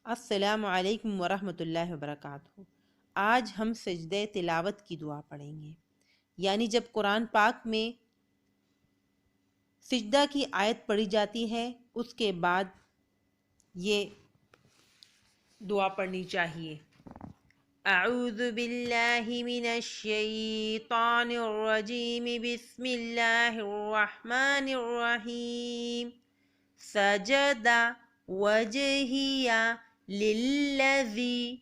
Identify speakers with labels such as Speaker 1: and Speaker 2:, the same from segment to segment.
Speaker 1: السلام علیکم ورحمۃ اللہ وبرکاتہ۔ آج ہم سجدہ تلاوت کی دعا پڑھیں گے، یعنی جب قرآن پاک میں سجدہ کی آیت پڑھی جاتی ہے اس کے بعد یہ دعا پڑھنی چاہیے۔ اعوذ باللہ من الشیطان الرجیم، بسم اللہ الرحمن الرحیم۔ سجدہ وجہیہ للذی،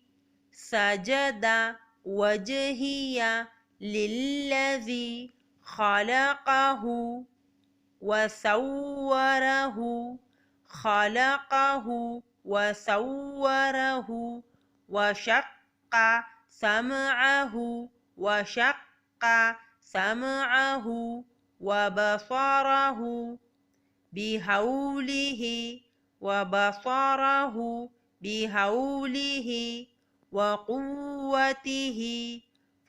Speaker 1: سجدہ وجہیہ للذی خلقہ وصورہ، خلقہ وصورہ، وشق سمعہ، وشق سمعہ، وبصرہ بحولہ، وبصرہ بحولہ، وقوتہ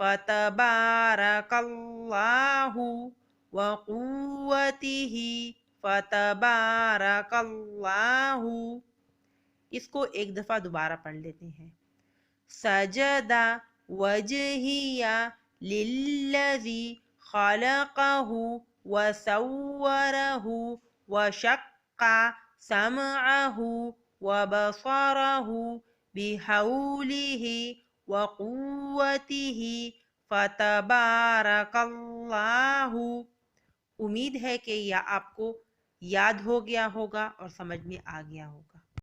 Speaker 1: فتبارک اللہ، وقوتہ فتبارک اللہ۔ اس کو ایک دفعہ دوبارہ پڑھ لیتے ہیں۔ سجدہ وجہیہ للذی خلقہ وصورہ، وشق سمعہ وبصرہ بحولہ، وقوتہ فتبارک اللہ۔ امید ہے کہ یہ آپ کو یاد ہو گیا ہوگا اور سمجھ میں آ گیا ہوگا۔